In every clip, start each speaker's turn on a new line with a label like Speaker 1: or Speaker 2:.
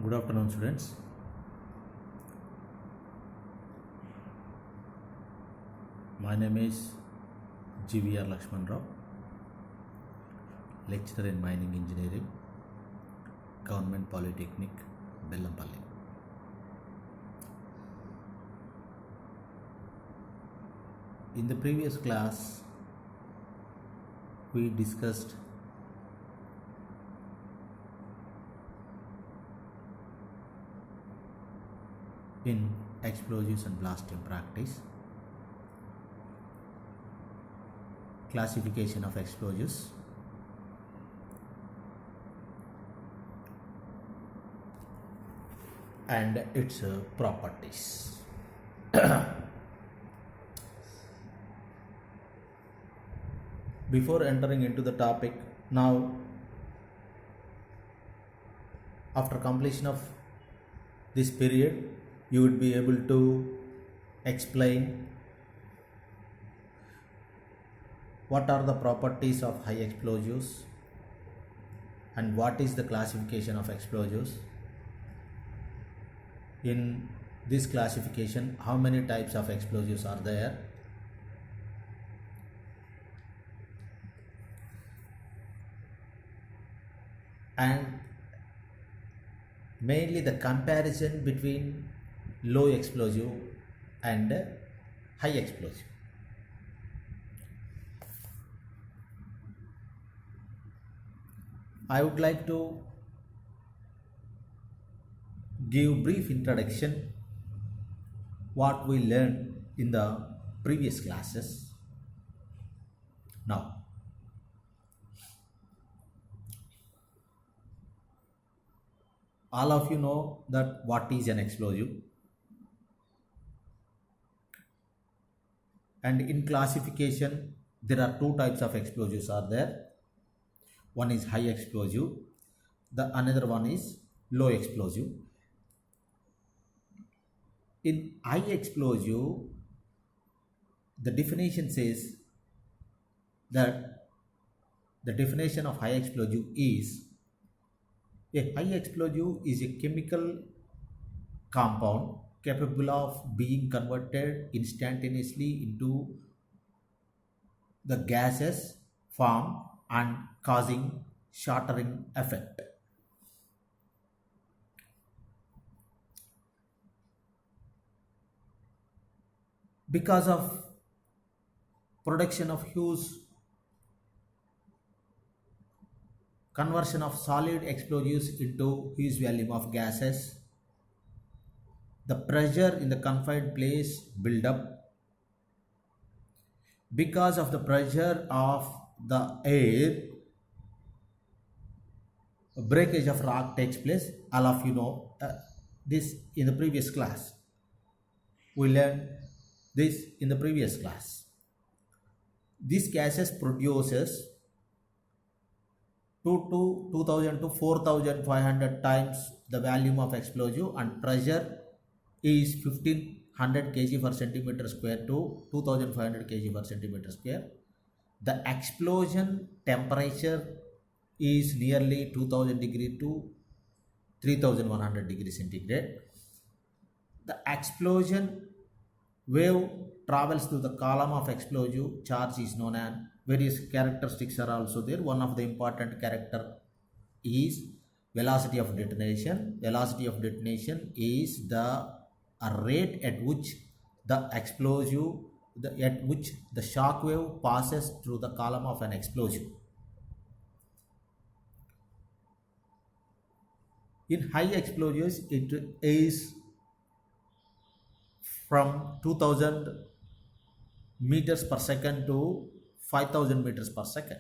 Speaker 1: Good afternoon, students. My name is GVR Lakshman Rao, lecturer in mining engineering, Government Polytechnic, Bellampalli. In the previous class, we discussed in explosives and blasting practice, classification of explosives, and its properties. Before entering into the topic, now after completion of this period, you would be able to explain what are the properties of high explosives and what is the classification of explosives. In this classification, how many types of explosives are there? And mainly the comparison between low explosive and high explosive. I would like to give brief introduction what we learned in the previous classes. Now, all of you know that what is an explosive, and in classification there are two types of explosives are there. One is high explosive, the another one is low explosive. In high explosive, the definition says that the definition of high explosive is a high explosive is a chemical compound capable of being converted instantaneously into the gases form and causing shattering effect. Because of production of huge conversion of solid explosives into huge volume of gases, the pressure in the confined place build up. Because of the pressure of the air, breakage of rock takes place. All of you know this in the previous class. We learned this in the previous class. These gases produces 2000 to 4500 times the volume of explosive, and pressure is 1500 kg per centimeter square to 2500 kg per centimeter square. The explosion temperature is nearly 2000 degree to 3100 degree centigrade. The explosion wave travels through the column of explosive charge is known as various characteristics are also there. One of the important character is velocity of detonation. Velocity of detonation is the rate at which the explosive at which the shock wave passes through the column of an explosive. In high explosives, it is from 2000 meters per second to 5000 meters per second.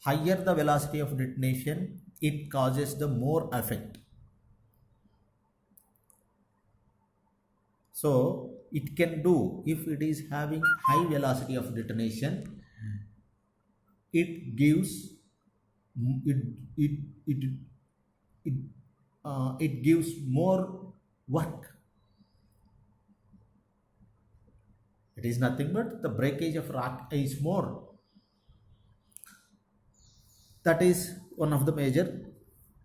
Speaker 1: Higher the velocity of detonation, it causes the more effect. So it can do, if it is having high velocity of detonation, it gives it gives more work. It is nothing but the breakage of rock is more. That is one of the major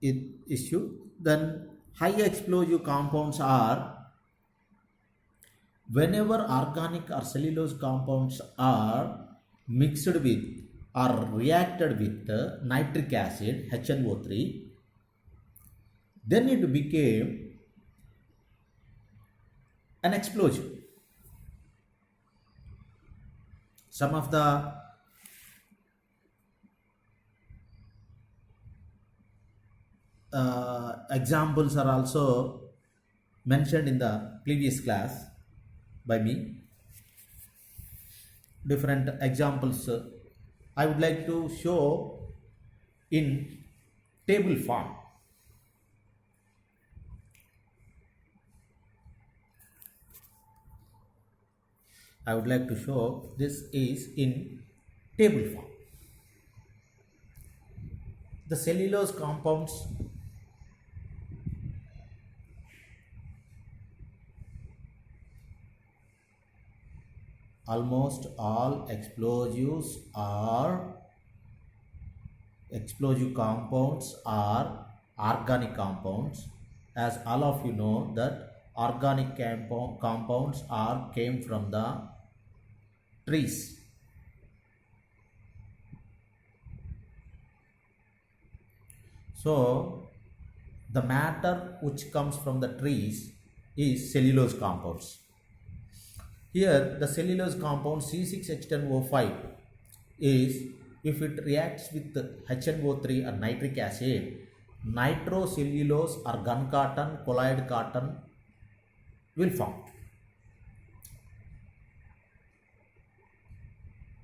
Speaker 1: issue. Then high explosive compounds are whenever organic or cellulose compounds are mixed with or reacted with nitric acid HNO3, then it became an explosion. Some of the examples are also mentioned in the previous class by me. Different examples I would like to show in table form. I would like to show this is in table form. The cellulose compounds almost all explosive compounds are organic compounds, as all of you know that organic compounds are came from the trees. So the matter which comes from the trees is cellulose compounds. Here the cellulose compound C6H10O5 is, if it reacts with HNO3 or nitric acid, nitrocellulose or gun cotton, colloid cotton will form.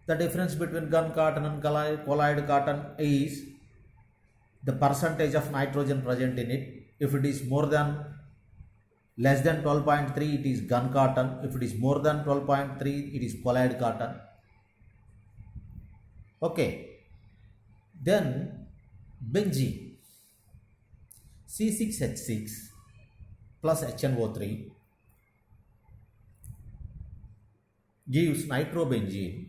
Speaker 1: The difference between gun cotton and colloid cotton is the percentage of nitrogen present in it. If it is less than 12.3, it is gun cotton. If it is more than 12.3, it is colloid cotton. Okay. Then benzene C6H6 plus HNO3 gives nitrobenzene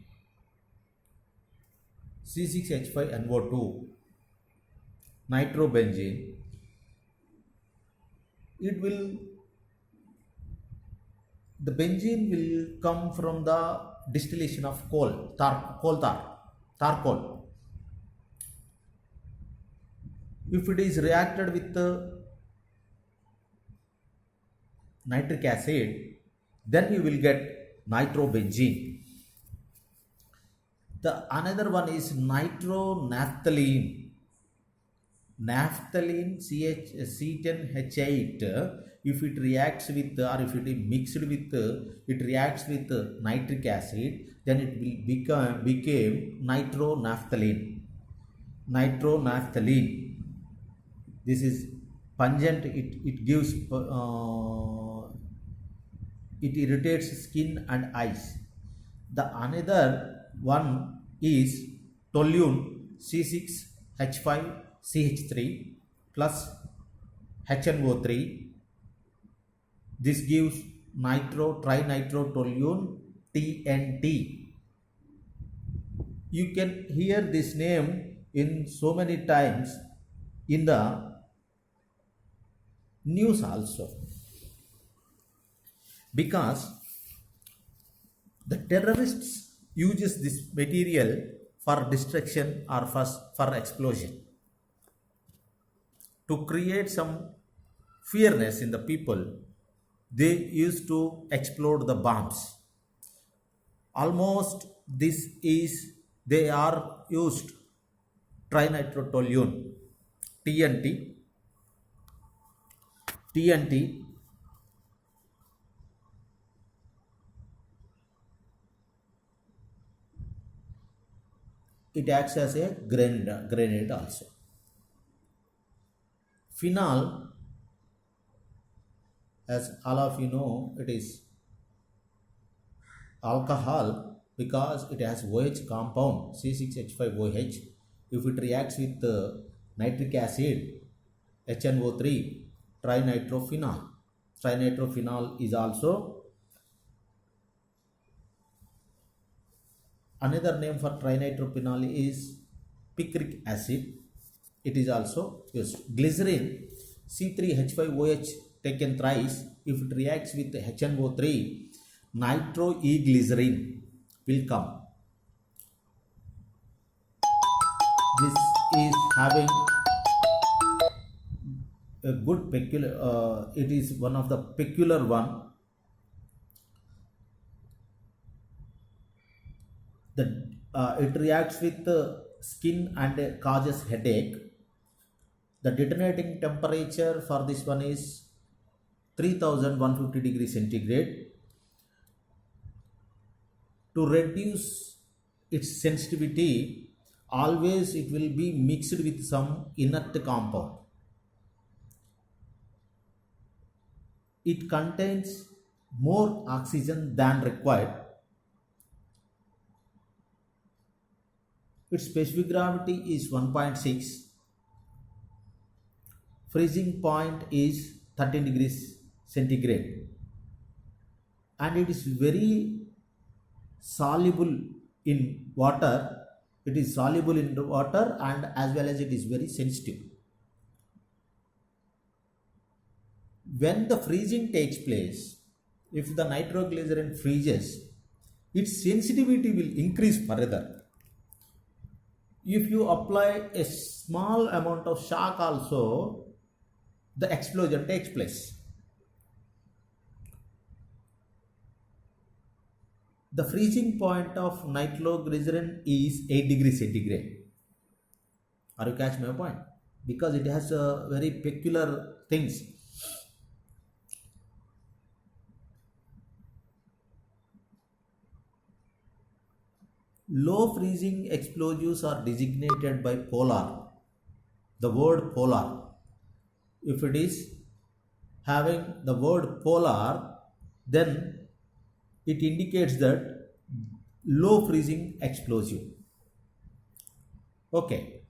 Speaker 1: C6H5NO2 nitrobenzene. The benzene will come from the distillation of charcoal. If it is reacted with nitric acid, then you will get nitrobenzene. The another one is nitronaphthalene. Naphthalene C10H8, if it reacts with or if it is mixed with it reacts with nitric acid, then it will become nitronaphthalene. This is pungent. It gives it irritates skin and eyes. The another one is toluene C6H5CH3 plus HNO3. This gives trinitrotoluene TNT. You can hear this name in so many times in the news also, because the terrorists uses this material for destruction or for explosion, to create some fearness in the people. They used to explode the bombs. Almost they are used trinitrotoluene TNT. It acts as a grenade also. Phenol, as all of you know, it is alcohol because it has OH compound C6H5OH. If it reacts with nitric acid HNO3, trinitrophenol. Trinitrophenol is also another name for trinitrophenol is picric acid. It is also used. Glycerin C3H5OH taken thrice. If it reacts with HNO3, nitroeglycerin will come. This is having a good peculiar, it is one of the peculiar one. It reacts with skin and causes headache. The detonating temperature for this one is 3150 degrees centigrade. To reduce its sensitivity, always it will be mixed with some inert compound. It contains more oxygen than required. Its specific gravity is 1.6. Freezing point is 13 degrees centigrade. And it is very soluble in water. It is soluble in the water, and as well as it is very sensitive. When the freezing takes place, if the nitroglycerin freezes, its sensitivity will increase further. If you apply a small amount of shock also, the explosion takes place. The freezing point of nitroglycerin is 8 degrees centigrade. Are you catch my point? Because it has a very peculiar things. Low freezing explosives are designated by polar. The word polar. If it is having the word polar, then it indicates that low freezing explosive. Okay.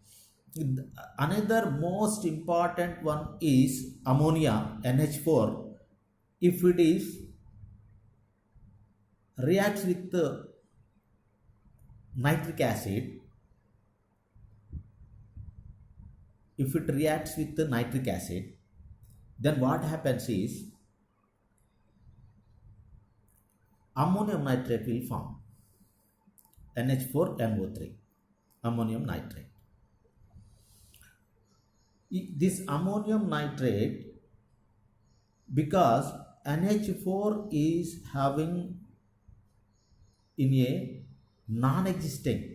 Speaker 1: Another most important one is ammonia, NH4. If it is reacts with the nitric acid, if it reacts with the nitric acid, then what happens is ammonium nitrate will form, NH4NO3, ammonium nitrate. This ammonium nitrate, because NH4 is having in a non-existent,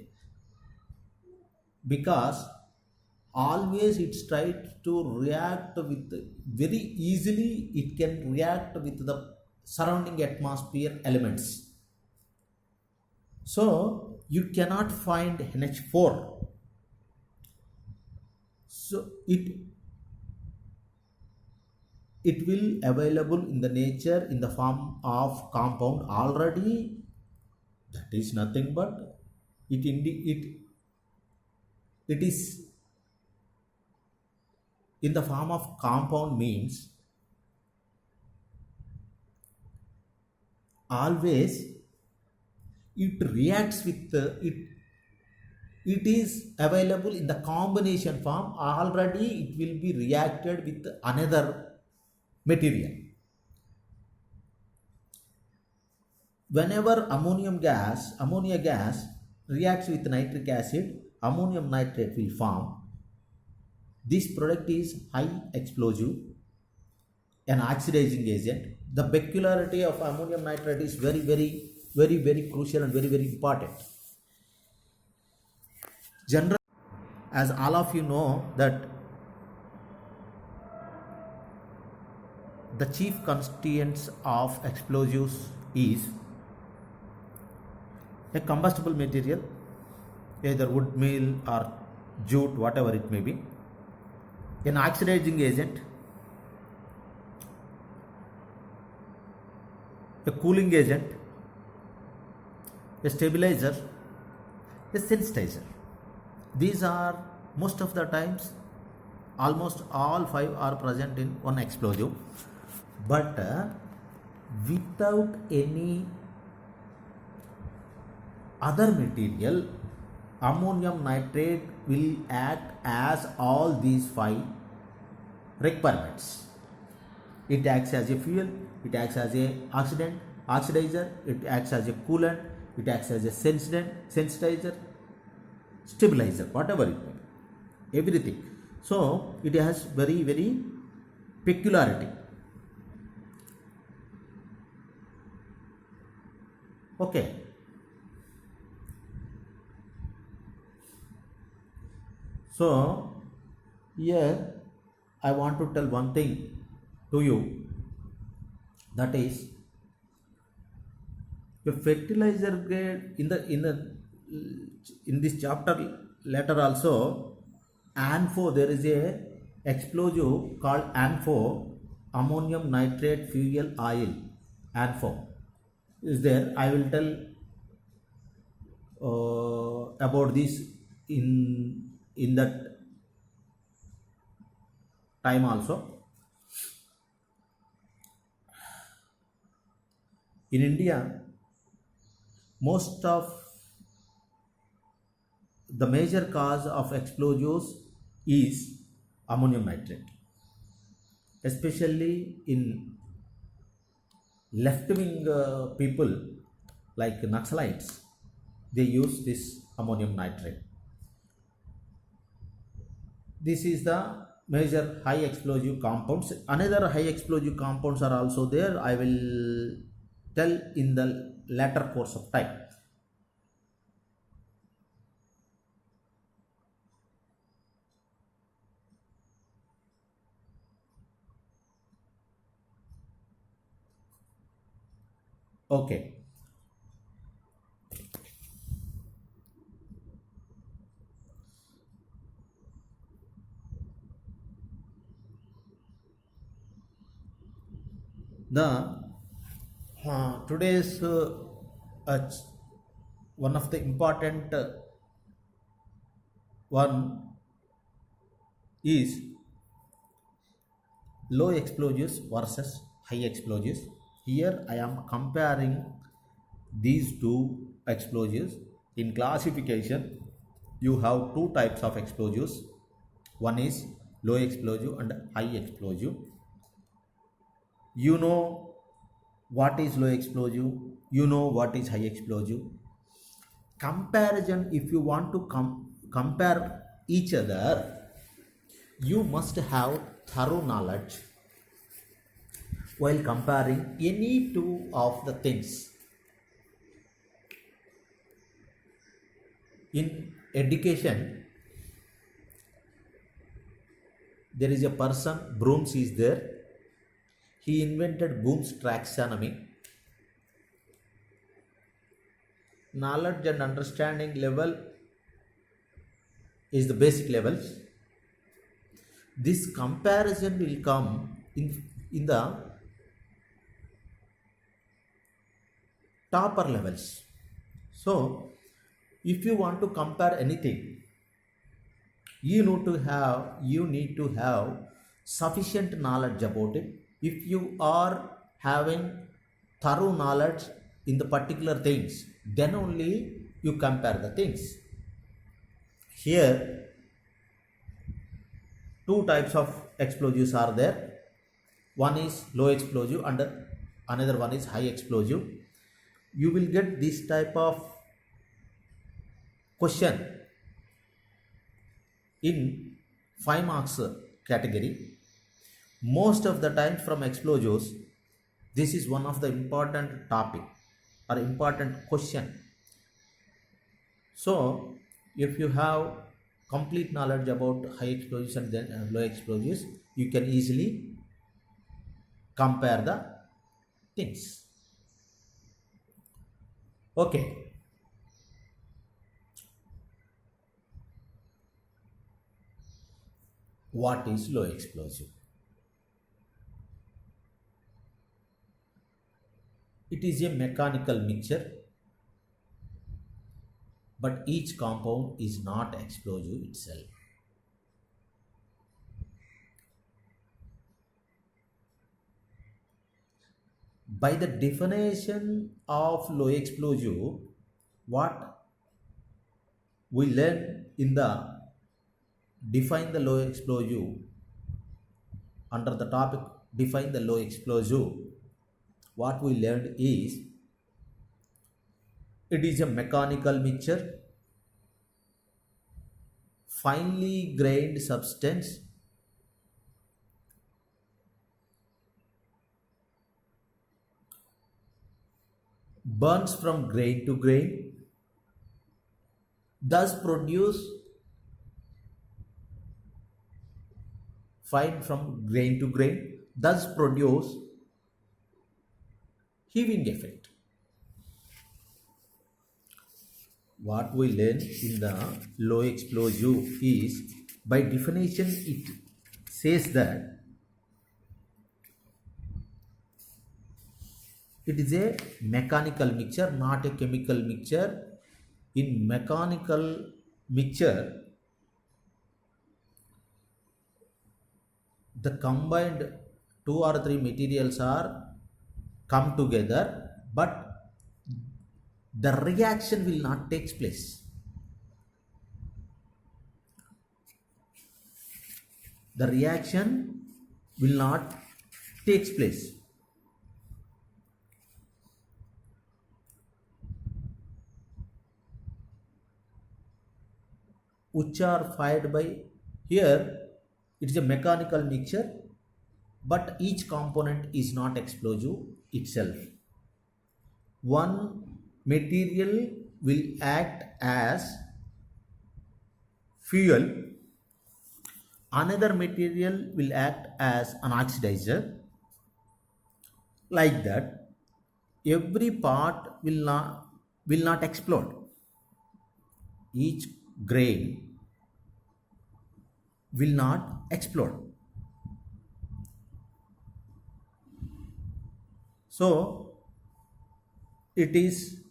Speaker 1: because always it tries to react with very easily, it can react with the surrounding atmosphere elements. So you cannot find NH4. So it will available in the nature in the form of compound already. That is nothing but it is in the form of compound, means always it reacts with it is available in the combination form, already it will be reacted with another material. Whenever ammonia gas reacts with nitric acid, ammonium nitrate will form. This product is high explosive, an oxidizing agent. The peculiarity of ammonium nitrate is very crucial and very important. General, as all of you know, that the chief constituents of explosives is a combustible material, either wood, meal or jute, whatever it may be, an oxidizing agent, a cooling agent, a stabilizer, a sensitizer. These are most of the times, almost all 5 are present in one explosive, but without any other material, ammonium nitrate will act as all these five requirements. It acts as a fuel, it acts as a oxidizer, it acts as a coolant, it acts as a sensitizer, stabilizer, whatever it may be, everything. So it has very peculiarity. Okay. So here I want to tell one thing to you, that is a fertilizer grade in this chapter later also, ANFO, there is a explosive called ANFO, ammonium nitrate fuel oil, ANFO is there. I will tell about this in that time also. In India, most of the major cause of explosives is ammonium nitrate, especially in left-wing people like Naxalites. They use this ammonium nitrate. This is the major high explosive compounds. Another high explosive compounds are also there. I will tell in the later course of time. Okay. The today's one of the important one is low explosives versus high explosives. Here I am comparing these two explosives. In classification, you have two types of explosives. One is low explosive and high explosive. You know what is low explosive, you know what is high explosive. Comparison, if you want to compare each other, you must have thorough knowledge while comparing any two of the things. In education, there is a person, Brooms is there. He invented Bloom's taxonomy. Knowledge and understanding level is the basic levels. This comparison will come in the topper levels. So if you want to compare anything, you need to have sufficient knowledge about it. If you are having thorough knowledge in the particular things, then only you compare the things. Here two types of explosives are there. One is low explosive and another one is high explosive. You will get this type of question in 5 marks category. Most of the times from explosives, this is one of the important topic or important question. So if you have complete knowledge about high explosives and then low explosives, you can easily compare the things. Okay. What is low explosive? It is a mechanical mixture, but each compound is not explosive itself. By the definition of low explosive, what we learn in the define the low explosive under the topic define the low explosive. What we learned is it is a mechanical mixture, finely grained substance burns from grain to grain, thus produce fine from grain to grain, thus produce heaving effect. What we learn in the low explosive is, by definition it says that it is a mechanical mixture, not a chemical mixture. In mechanical mixture, the combined 2 or 3 materials are come together, but the reaction will not take place. The reaction will not take place. Which are fired by, here it is a mechanical mixture, but each component is not explosive itself. One material will act as fuel, another material will act as an oxidizer. Like that, every part will not explode. Each grain will not explode. So it is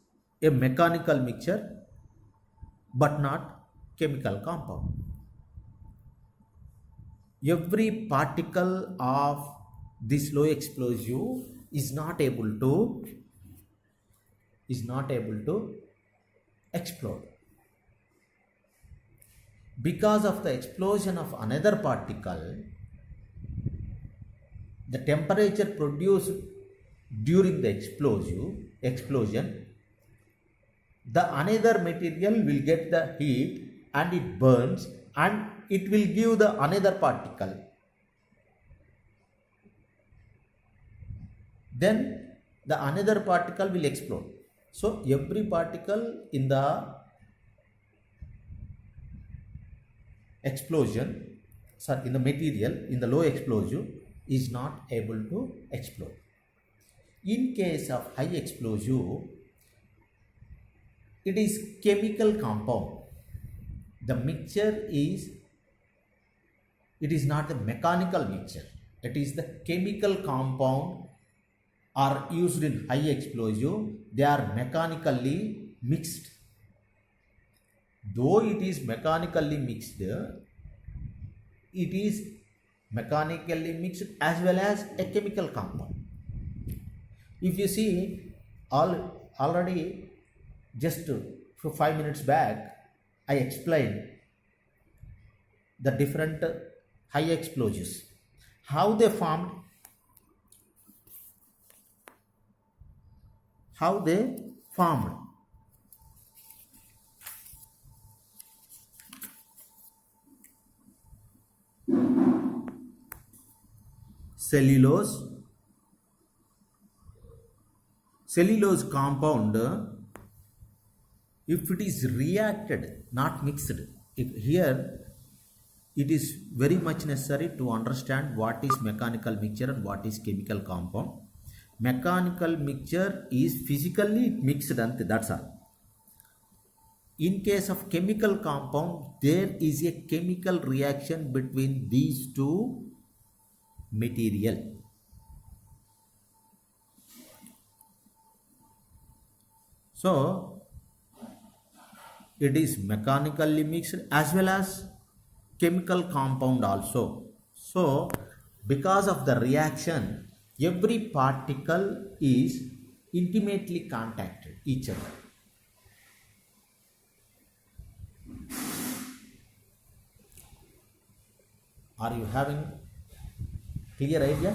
Speaker 1: a mechanical mixture but not chemical compound. Every particle of this low explosive is not able to explode. Because of the explosion of another particle, the temperature produced during the explosion, the another material will get the heat and it burns and it will give the another particle. Then the another particle will explode. So every particle in the explosion, in the material, in the low explosive, is not able to explode. In case of high explosive, it is chemical compound. The mixture is, it is not the mechanical mixture, it is the chemical compound are used in high explosive. They are mechanically mixed. Though it is mechanically mixed, it is mechanically mixed as well as a chemical compound. If you see, already just 5 minutes back, I explained the different high explosives, how they formed, cellulose compound, if it is reacted, not mixed. Here it is very much necessary to understand what is mechanical mixture and what is chemical compound. Mechanical mixture is physically mixed, and that's all. In case of chemical compound, there is a chemical reaction between these two material. So it is mechanically mixed as well as chemical compound also. So because of the reaction, every particle is intimately contacted each other. Are you having clear idea?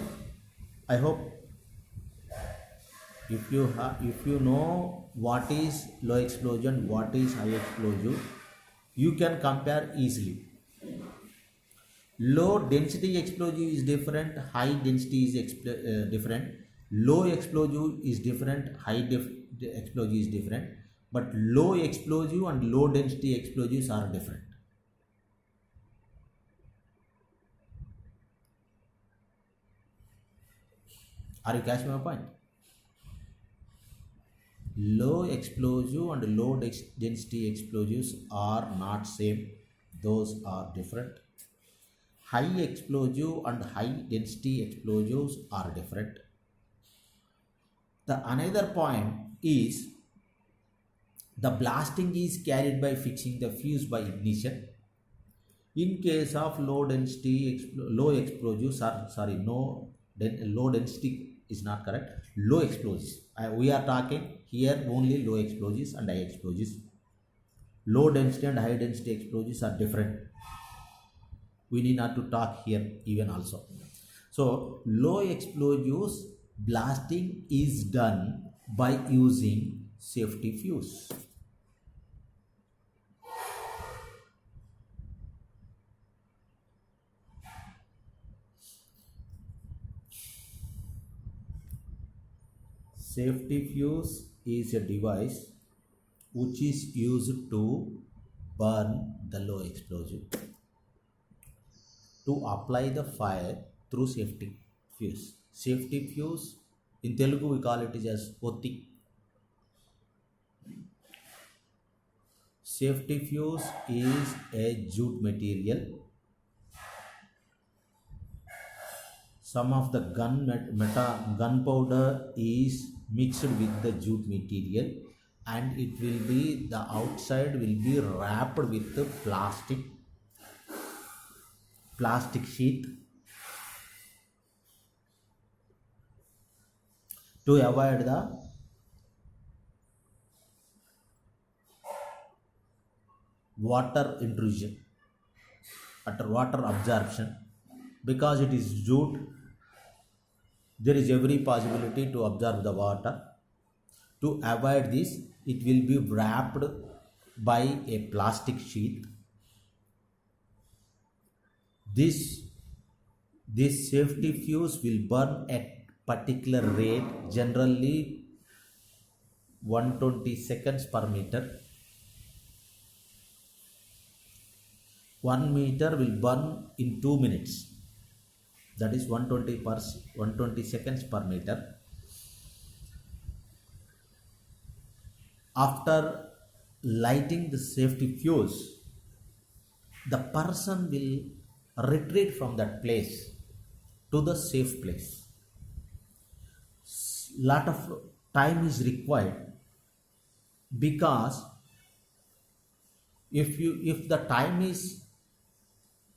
Speaker 1: I hope if you know what is low explosion, what is high explosive, you can compare easily. Low density explosive is different, high density is different. Low explosive is different, explosive is different. But low explosive and low density explosives are different. Are you catching my point? Low explosive and low density explosives are not same. Those are different. High explosive and high density explosives are different. The another point is the blasting is carried by fixing the fuse by ignition. In case of low density, low explosives, low density is not correct. Low explosives. We are talking here only low explosives and high explosives. Low density and high density explosives are different. We need not to talk here even also. So low explosives blasting is done by using safety fuse. Safety fuse is a device which is used to burn the low explosive, to apply the fire through safety fuse. Safety fuse, in Telugu we call it as Otti. Safety fuse is a jute material. Some of the gunpowder is mixed with the jute material, and it will be, the outside will be wrapped with the plastic sheath to avoid the water intrusion or water absorption. Because it is jute, there is every possibility to absorb the water. To avoid this, it will be wrapped by a plastic sheet. This safety fuse will burn at particular rate, generally 120 seconds per meter. 1 meter will burn in 2 minutes. That is 120 seconds per meter. After lighting the safety fuse, the person will retreat from that place to the safe place. Lot of time is required, because if the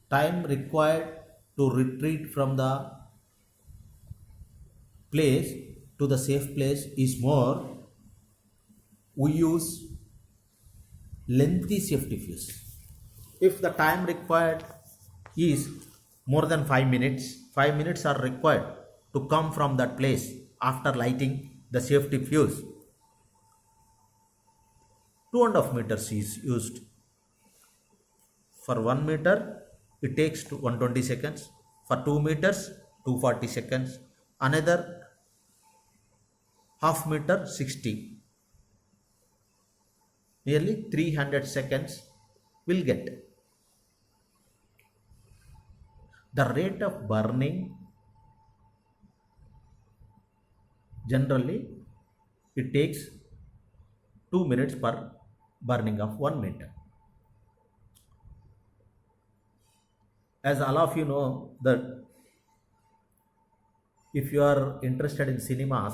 Speaker 1: time required to retreat from the place to the safe place is more, we use lengthy safety fuse. If the time required is more than 5 minutes, 5 minutes are required to come from that place after lighting the safety fuse. 2.5 meters is used. For 1 meter, it takes 120 seconds. For 2 meters, 240 seconds. Another half meter, 60. Nearly 300 seconds will get. The rate of burning, generally it takes 2 minutes per burning of 1 meter. As all of you know that if you are interested in cinemas,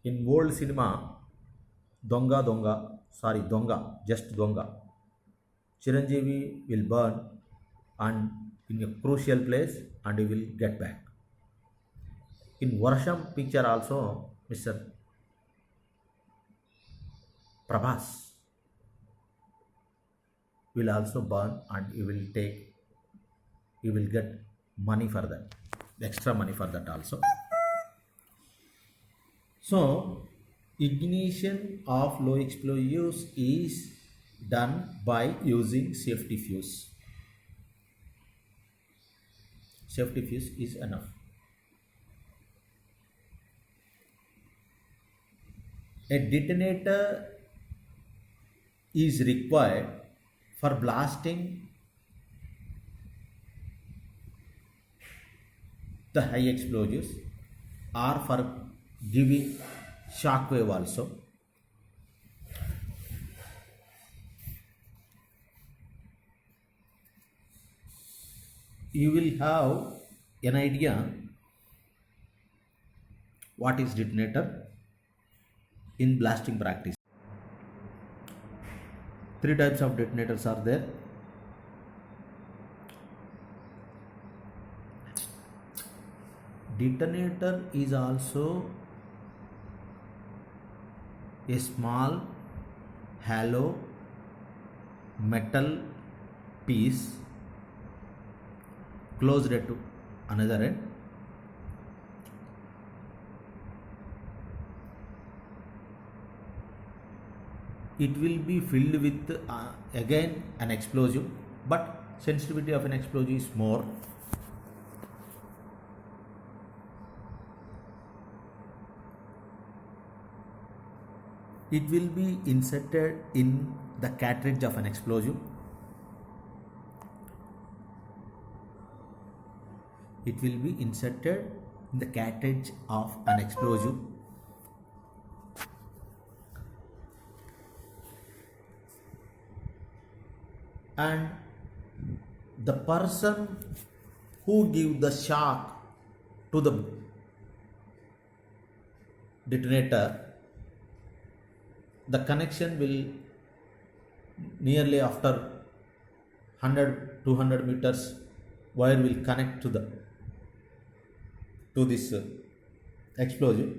Speaker 1: in old cinema, Donga, just Donga, Chiranjeevi will burn and in a crucial place and he will get back. In Varsham picture also, Mr. Prabhas will also burn and he will take you will get money for that, extra money for that also. So ignition of low explosives is done by using safety fuse. Safety fuse is enough. A detonator is required for blasting the high explosives or for giving shock wave also. You will have an idea what is detonator in blasting practice. Three types of detonators are there. Detonator is also a small hollow metal piece closed to another end. It will be filled with again an explosive, but sensitivity of an explosive is more. It will be inserted in the cartridge of an explosive. It will be inserted in the cartridge of an explosive. And the person who gives the shock to the detonator, the connection will nearly after 100-200 meters wire will connect to this explosive.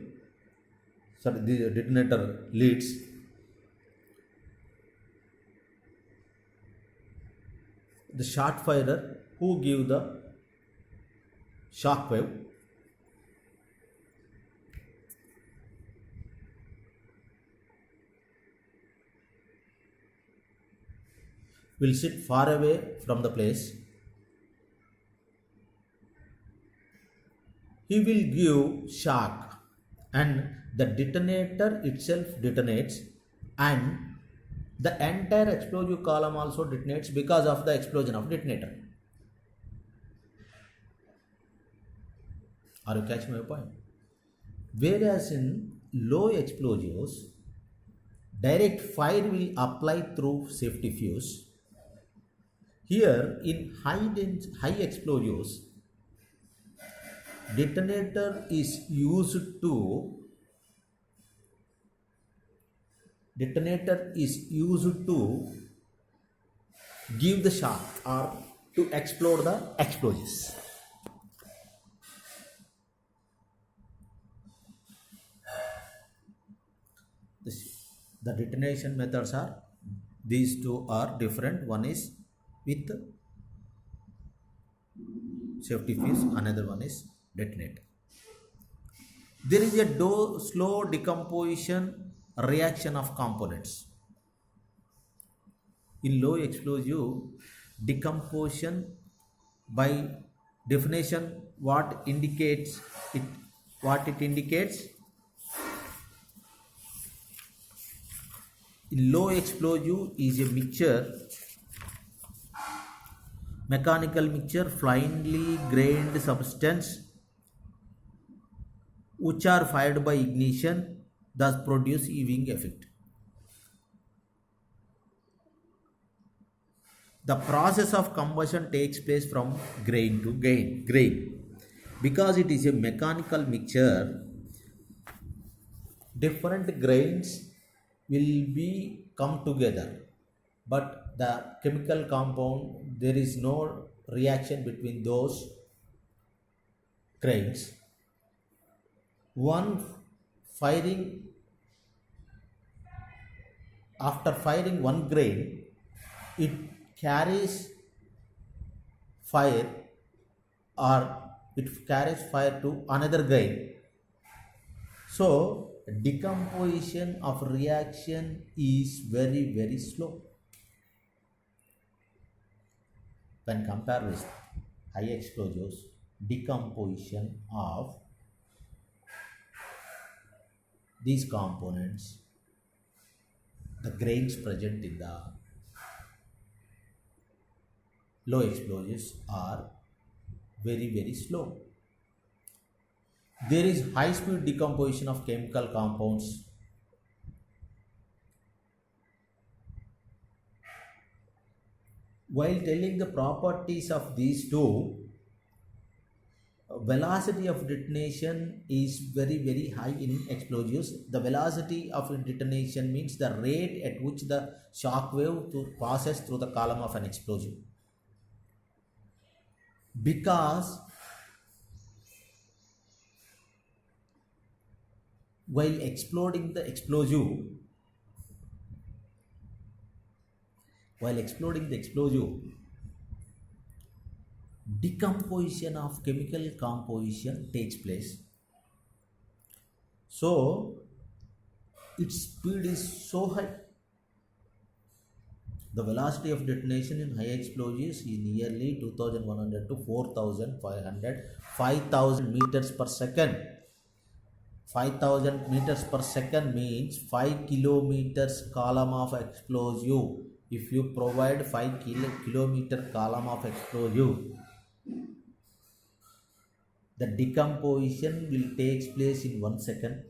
Speaker 1: Sorry, the detonator leads. The shot firer who give the shock wave will sit far away from the place. He will give shock and the detonator itself detonates, and the entire explosive column also detonates because of the explosion of detonator. Are you catching my point? Whereas in low explosives, direct fire will apply through safety fuse. Here in high explosives, detonator is used to give the shock or to explode the explosives. The detonation methods are, these two are different. One is with safety fuse, another one is detonator. There is a slow decomposition reaction of components. In low explosive, decomposition by definition what it indicates, in low explosive is a mixture, mechanical mixture, finely grained substance which are fired by ignition, thus produce Ewing effect. The process of combustion takes place from grain to grain. Because it is a mechanical mixture, different grains will be come together, but the chemical compound, there is no reaction between those grains. After firing one grain, it carries fire or it carries fire to another guy. So decomposition of reaction is very very slow when compared with high explosives. Decomposition of these components, the grains present in the low explosives are very very slow. There is high speed decomposition of chemical compounds. While telling the properties of these two, velocity of detonation is very very high in explosives. The velocity of detonation means the rate at which the shock wave passes through the column of an explosive. Because while exploding the explosive, decomposition of chemical composition takes place. So its speed is so high. The velocity of detonation in high explosives is nearly 2100 to 4500, 5000 meters per second. 5000 meters per second means 5 kilometers column of explosive. If you provide 5 kilometer column of explosive, the decomposition will take place in 1 second,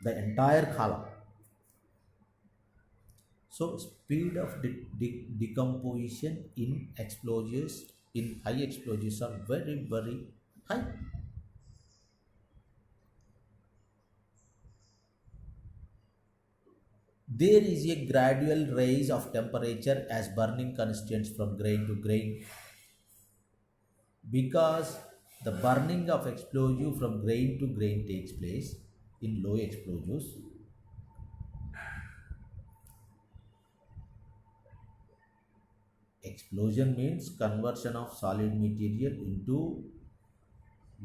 Speaker 1: the entire column. So speed of decomposition in explosives, in high explosives, are very very high. There is a gradual rise of temperature as burning constituents from grain to grain, because the burning of explosive from grain to grain takes place in low explosives. Explosion means conversion of solid material into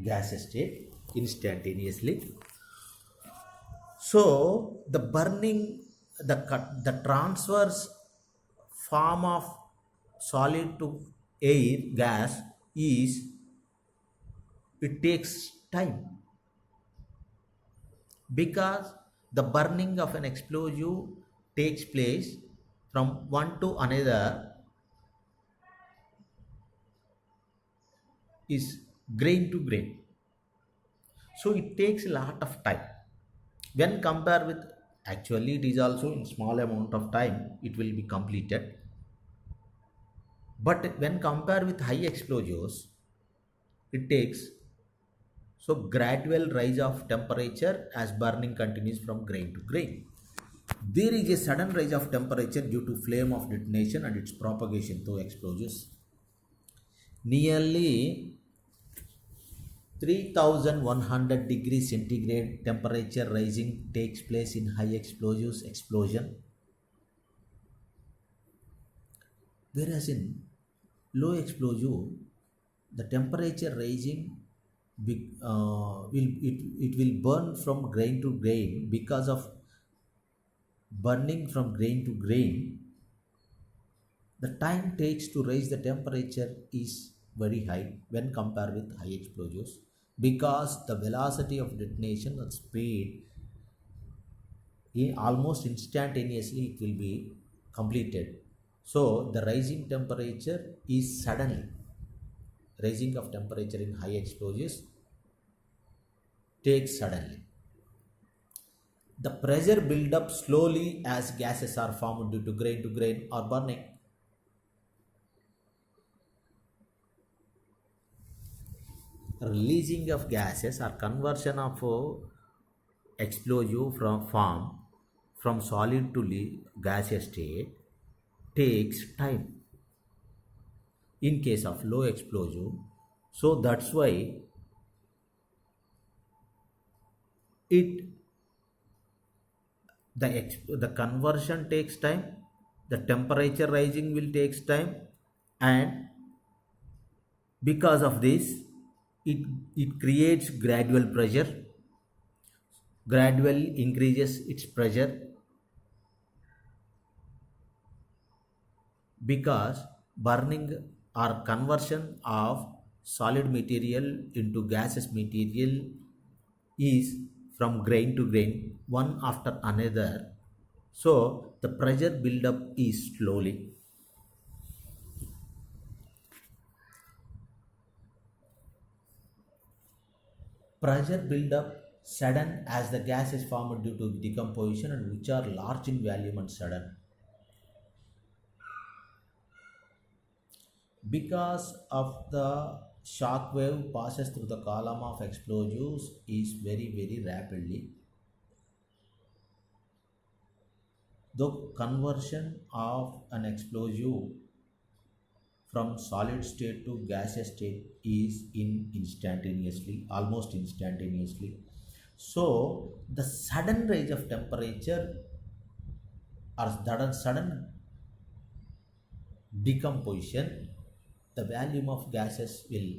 Speaker 1: gas state instantaneously. So the burning, the transverse form of solid to air gas is, it takes time, because the burning of an explosive takes place from one to another is grain to grain. So it takes a lot of time when compared with, actually it is also in small amount of time it will be completed, but when compared with high explosives, it takes so gradual rise of temperature as burning continues from grain to grain. There is a sudden rise of temperature due to flame of detonation and its propagation through explosives. Nearly 3100 degrees centigrade temperature rising takes place in high explosives explosion, whereas in low explosive the temperature rising it will burn from grain to grain. Because of burning from grain to grain, the time takes to raise the temperature is very high when compared with high explosives, because the velocity of detonation and speed almost instantaneously it will be completed. So the rising temperature is suddenly, rising of temperature in high explosives takes suddenly. The pressure build up slowly as gases are formed due to grain or burning. Releasing of gases or conversion of explosive from solid to gaseous state takes time in case of low explosive. So that's why it the conversion takes time, the temperature rising will takes time, and Because of this, it, it creates gradual pressure, gradually increases its pressure because burning or conversion of solid material into gaseous material is from grain to grain, one after another. So the pressure buildup is slowly. Pressure buildup sudden as the gas is formed due to decomposition and which are large in volume and sudden. Because of the shock wave passes through the column of explosives is very rapidly. The conversion of an explosive from solid state to gaseous state is in instantaneously, almost instantaneously. So the sudden rise of temperature or sudden decomposition, the volume of gases will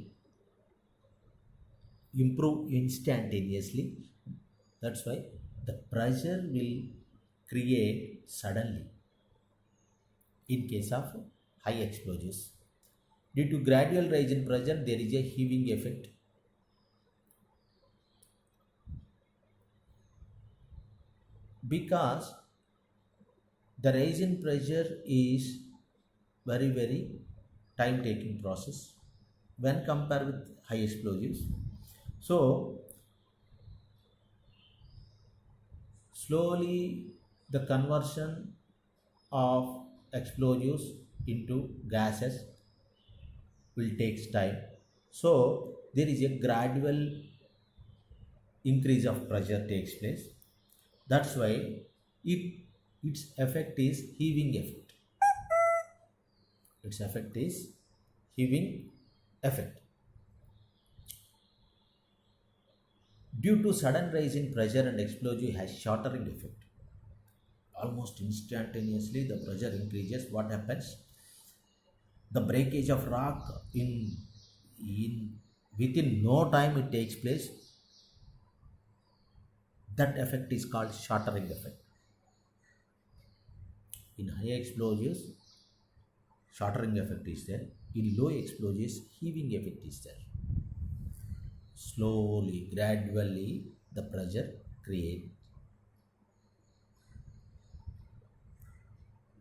Speaker 1: improve instantaneously. That's why the pressure will create suddenly in case of high explosives. Due to gradual rise in pressure, there is a heaving effect. Because the rise in pressure is very time taking process when compared with high explosives. So slowly the conversion of explosives into gases will take time. So there is a gradual increase of pressure takes place. That's why it its effect is heaving effect. Its effect is heaving effect. Due to sudden rise in pressure and explosive has shattering effect. Almost instantaneously the pressure increases. What happens? The breakage of rock in within no time it takes place. That effect is called shattering effect. In high explosives, shattering effect is there. In low explosives, heaving effect is there. Slowly, gradually, the pressure creates.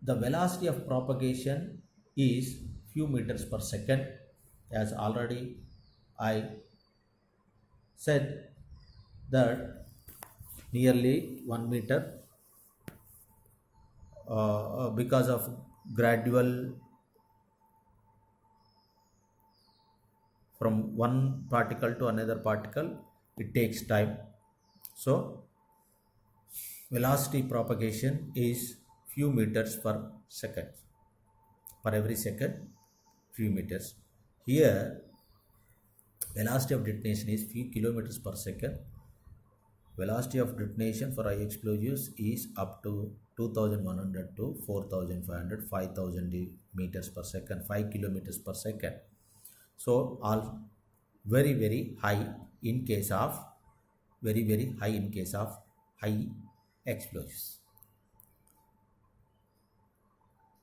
Speaker 1: The velocity of propagation is few meters per second. As already I said that nearly 1 meter because of gradual from one particle to another particle it takes time. So velocity propagation is few meters per second, per every second few meters. Here velocity of detonation is few kilometers per second. Velocity of detonation for high explosives is up to 2100 to 4500, 5000 meters per second, 5 kilometers per second. So all very high in case of very high in case of high explosives.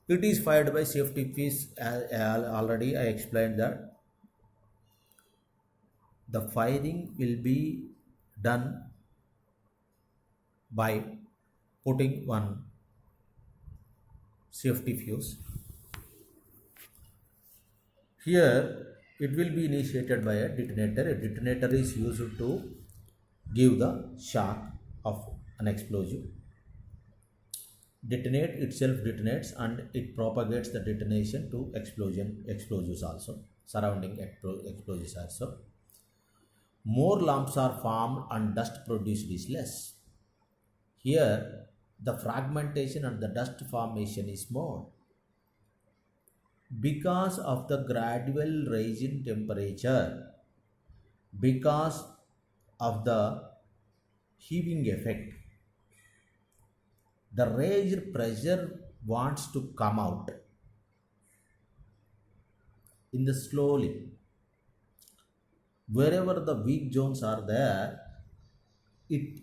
Speaker 1: It is fired by safety fish. Already I explained that the firing will be done by putting one safety fuse. Here it will be initiated by a detonator. A detonator is used to give the shock of an explosive. Detonate itself detonates and it propagates the detonation to explosives also, surrounding explosives also. More lumps are formed and dust produced is less. Here the fragmentation and the dust formation is more. Because of the gradual rise in temperature, because of the heaving effect, the raised pressure wants to come out in the slowly. Wherever the weak zones are there, it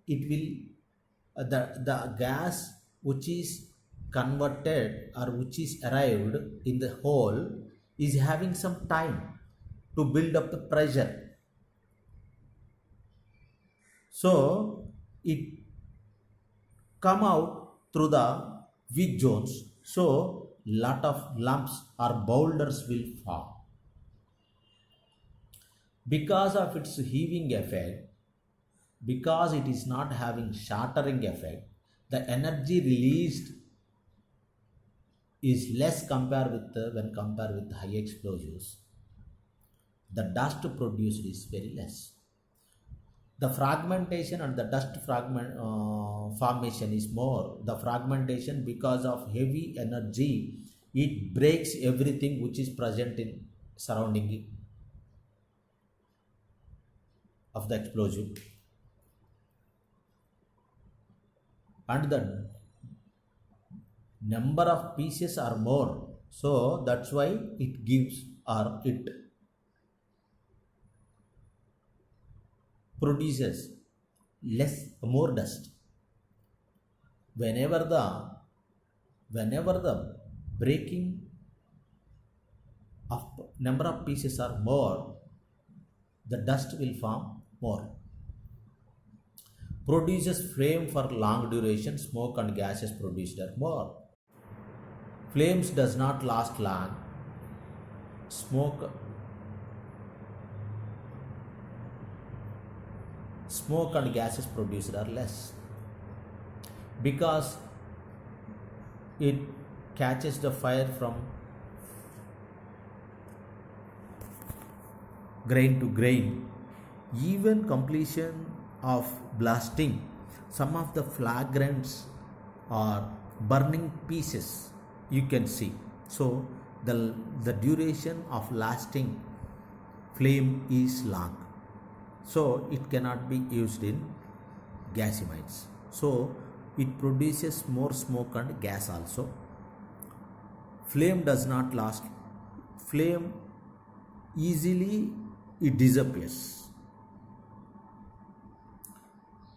Speaker 1: it will the gas which is converted or which is arrived in the hole is having some time to build up the pressure. So it come out through the weak zones, so lot of lumps or boulders will form. Because of its heaving effect, because it is not having shattering effect, the energy released is less compared with when compared with high explosives. The dust produced is very less. The fragmentation and the dust fragment formation is more. The fragmentation, because of heavy energy, it breaks everything which is present in surrounding of the explosion, and the number of pieces are more, so that's why it gives or it produces more dust. Whenever the breaking of number of pieces are more, the dust will form more. Produces flame for long duration, smoke and gases produced are more. Flames does not last long. Smoke and gases produced are less, because it catches the fire from grain to grain. Even completion of blasting, some of the flagrants are burning pieces, you can see. So the duration of lasting flame is long, so it cannot be used in gasimides. So it produces more smoke and gas also. Flame does not last. Flame easily it disappears.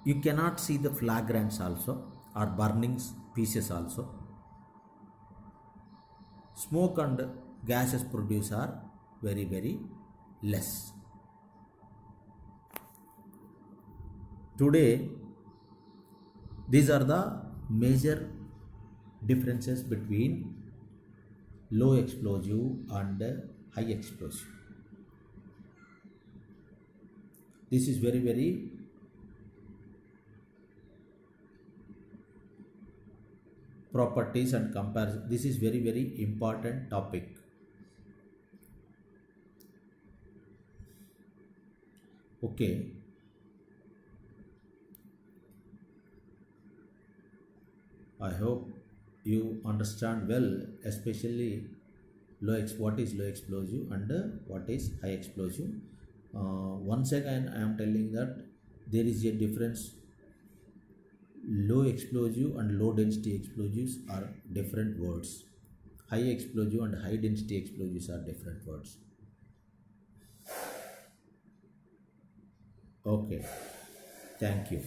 Speaker 1: You cannot see the flagrants also or burning pieces also. Smoke and gases produced are very, very less. Today, these are the major differences between low explosive and high explosive. This is very, very properties and comparison. This is very, very important topic. Okay. I hope you understand well, especially what is low explosive and what is high explosive. Once again, I am telling that there is a difference. Low explosive and low density explosives are different words. High explosive and high density explosives are different words. Okay, thank you.